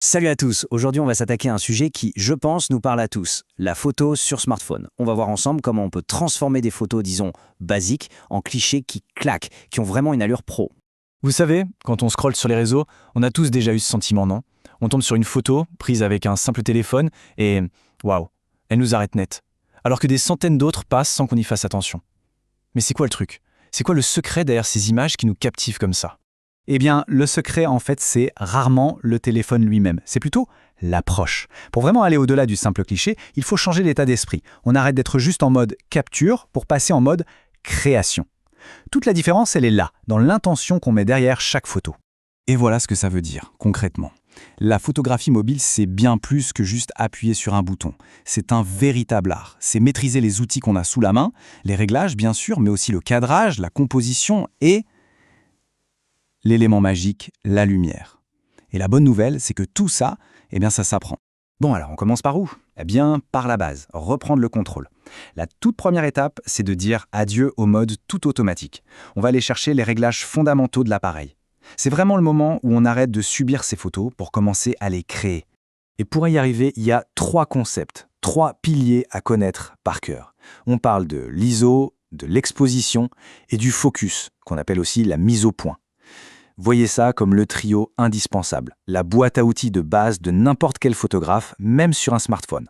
Salut à tous, aujourd'hui on va s'attaquer à un sujet qui, je pense, nous parle à tous, la photo sur smartphone. On va voir ensemble comment on peut transformer des photos, disons, basiques, en clichés qui claquent, qui ont vraiment une allure pro. Vous savez, quand on scrolle sur les réseaux, on a tous déjà eu ce sentiment, non? On tombe sur une photo, prise avec un simple téléphone, et waouh, elle nous arrête net. Alors que des centaines d'autres passent sans qu'on y fasse attention. Mais c'est quoi le truc? C'est quoi le secret derrière ces images qui nous captivent comme ça? Eh bien, le secret, en fait, c'est rarement le téléphone lui-même. C'est plutôt l'approche. Pour vraiment aller au-delà du simple cliché, il faut changer l'état d'esprit. On arrête d'être juste en mode capture pour passer en mode création. Toute la différence, elle est là, dans l'intention qu'on met derrière chaque photo. Et voilà ce que ça veut dire, concrètement. La photographie mobile, c'est bien plus que juste appuyer sur un bouton. C'est un véritable art. C'est maîtriser les outils qu'on a sous la main, les réglages, bien sûr, mais aussi le cadrage, la composition et l'élément magique, la lumière. Et la bonne nouvelle, c'est que tout ça, ça s'apprend. Bon, alors on commence par où? Eh bien, par la base, reprendre le contrôle. La toute première étape, c'est de dire adieu au mode tout automatique. On va aller chercher les réglages fondamentaux de l'appareil. C'est vraiment le moment où on arrête de subir ces photos pour commencer à les créer. Et pour y arriver, il y a 3 concepts, 3 piliers à connaître par cœur. On parle de l'ISO, de l'exposition et du focus, qu'on appelle aussi la mise au point. Voyez ça comme le trio indispensable, la boîte à outils de base de n'importe quel photographe, même sur un smartphone.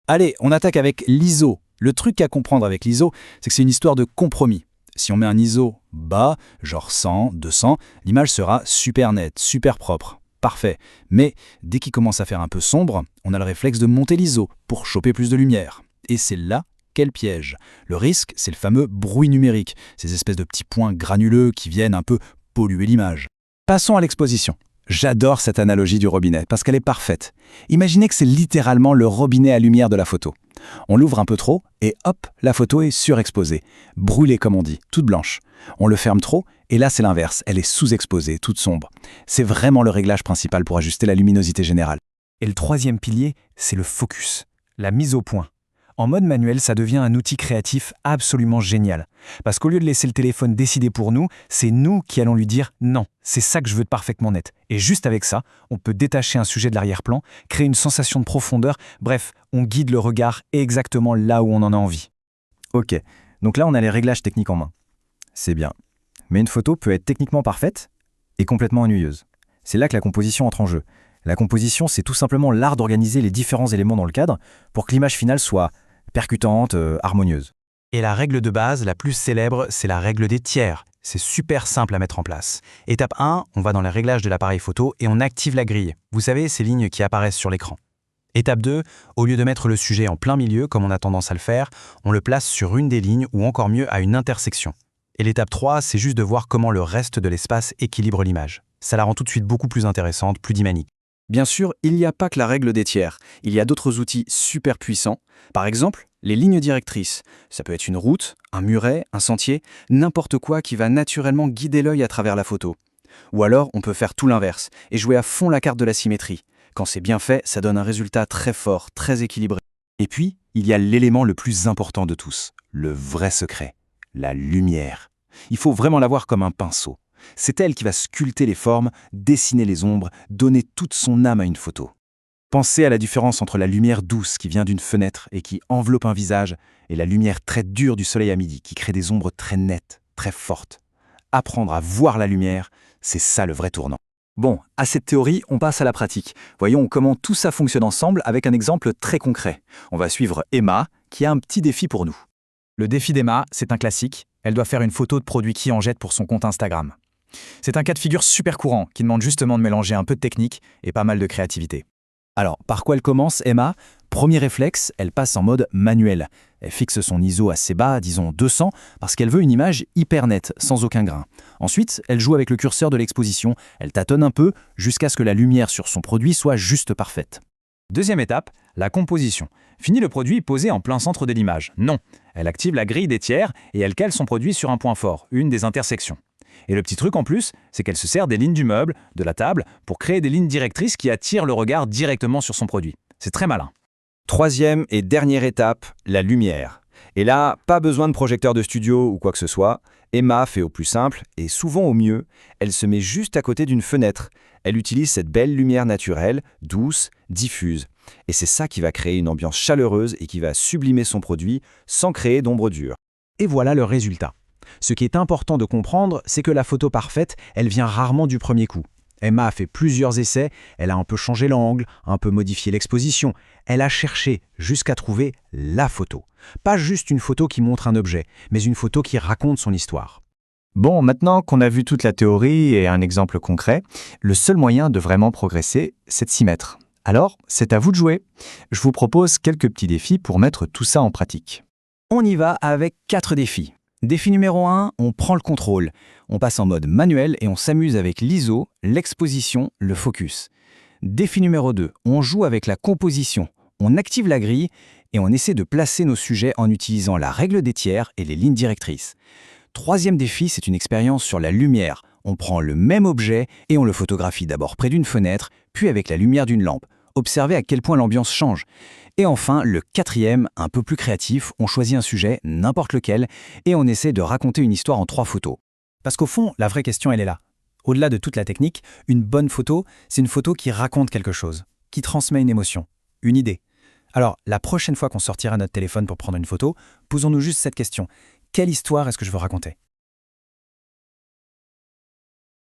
Allez, on attaque avec l'ISO. Le truc à comprendre avec l'ISO, c'est que c'est une histoire de compromis. Si on met un ISO bas, genre 100, 200, l'image sera super nette, super propre, parfait. Mais dès qu'il commence à faire un peu sombre, on a le réflexe de monter l'ISO pour choper plus de lumière. Et c'est là quel piège. Le risque, c'est le fameux bruit numérique, ces espèces de petits points granuleux qui viennent un peu polluer l'image. Passons à l'exposition. J'adore cette analogie du robinet parce qu'elle est parfaite. Imaginez que c'est littéralement le robinet à lumière de la photo. On l'ouvre un peu trop et hop, la photo est surexposée. Brûlée comme on dit, toute blanche. On le ferme trop et là c'est l'inverse, elle est sous-exposée, toute sombre. C'est vraiment le réglage principal pour ajuster la luminosité générale. Et le troisième pilier, c'est le focus, la mise au point. En mode manuel, ça devient un outil créatif absolument génial. Parce qu'au lieu de laisser le téléphone décider pour nous, c'est nous qui allons lui dire « non, c'est ça que je veux de parfaitement net ». Et juste avec ça, on peut détacher un sujet de l'arrière-plan, créer une sensation de profondeur, bref, on guide le regard exactement là où on en a envie. Ok, donc là on a les réglages techniques en main. C'est bien. Mais une photo peut être techniquement parfaite et complètement ennuyeuse. C'est là que la composition entre en jeu. La composition, c'est tout simplement l'art d'organiser les différents éléments dans le cadre pour que l'image finale soit percutante, harmonieuse. Et la règle de base, la plus célèbre, c'est la règle des tiers. C'est super simple à mettre en place. Étape 1, on va dans les réglages de l'appareil photo et on active la grille. Vous savez, ces lignes qui apparaissent sur l'écran. Étape 2, au lieu de mettre le sujet en plein milieu, comme on a tendance à le faire, on le place sur une des lignes ou encore mieux à une intersection. Et l'étape 3, c'est juste de voir comment le reste de l'espace équilibre l'image. Ça la rend tout de suite beaucoup plus intéressante, plus dynamique. Bien sûr, il n'y a pas que la règle des tiers. Il y a d'autres outils super puissants. Par exemple, les lignes directrices. Ça peut être une route, un muret, un sentier, n'importe quoi qui va naturellement guider l'œil à travers la photo. Ou alors, on peut faire tout l'inverse et jouer à fond la carte de la symétrie. Quand c'est bien fait, ça donne un résultat très fort, très équilibré. Et puis, il y a l'élément le plus important de tous, le vrai secret, la lumière. Il faut vraiment la voir comme un pinceau. C'est elle qui va sculpter les formes, dessiner les ombres, donner toute son âme à une photo. Pensez à la différence entre la lumière douce qui vient d'une fenêtre et qui enveloppe un visage et la lumière très dure du soleil à midi qui crée des ombres très nettes, très fortes. Apprendre à voir la lumière, c'est ça le vrai tournant. Bon, à cette théorie, on passe à la pratique. Voyons comment tout ça fonctionne ensemble avec un exemple très concret. On va suivre Emma, qui a un petit défi pour nous. Le défi d'Emma, c'est un classique. Elle doit faire une photo de produit qui en jette pour son compte Instagram. C'est un cas de figure super courant qui demande justement de mélanger un peu de technique et pas mal de créativité. Alors, par quoi elle commence, Emma? Premier réflexe, elle passe en mode manuel. Elle fixe son ISO assez bas, disons 200, parce qu'elle veut une image hyper nette, sans aucun grain. Ensuite, elle joue avec le curseur de l'exposition, elle tâtonne un peu jusqu'à ce que la lumière sur son produit soit juste parfaite. Deuxième étape, la composition. Fini le produit posé en plein centre de l'image. Non, elle active la grille des tiers et elle cale son produit sur un point fort, une des intersections. Et le petit truc en plus, c'est qu'elle se sert des lignes du meuble, de la table, pour créer des lignes directrices qui attirent le regard directement sur son produit. C'est très malin. Troisième et dernière étape, la lumière. Et là, pas besoin de projecteur de studio ou quoi que ce soit. Emma fait au plus simple et souvent au mieux. Elle se met juste à côté d'une fenêtre. Elle utilise cette belle lumière naturelle, douce, diffuse. Et c'est ça qui va créer une ambiance chaleureuse et qui va sublimer son produit sans créer d'ombre dure. Et voilà le résultat. Ce qui est important de comprendre, c'est que la photo parfaite, elle vient rarement du premier coup. Emma a fait plusieurs essais, elle a un peu changé l'angle, un peu modifié l'exposition. Elle a cherché jusqu'à trouver la photo. Pas juste une photo qui montre un objet, mais une photo qui raconte son histoire. Bon, maintenant qu'on a vu toute la théorie et un exemple concret, le seul moyen de vraiment progresser, c'est de s'y mettre. Alors, c'est à vous de jouer. Je vous propose quelques petits défis pour mettre tout ça en pratique. On y va avec 4 défis. Défi numéro 1, on prend le contrôle. On passe en mode manuel et on s'amuse avec l'ISO, l'exposition, le focus. Défi numéro 2, on joue avec la composition. On active la grille et on essaie de placer nos sujets en utilisant la règle des tiers et les lignes directrices. Troisième défi, c'est une expérience sur la lumière. On prend le même objet et on le photographie d'abord près d'une fenêtre, puis avec la lumière d'une lampe. Observez à quel point l'ambiance change. Et enfin, le quatrième, un peu plus créatif, on choisit un sujet, n'importe lequel, et on essaie de raconter une histoire en 3 photos. Parce qu'au fond, la vraie question, elle est là. Au-delà de toute la technique, une bonne photo, c'est une photo qui raconte quelque chose, qui transmet une émotion, une idée. Alors, la prochaine fois qu'on sortira notre téléphone pour prendre une photo, posons-nous juste cette question. Quelle histoire est-ce que je veux raconter ?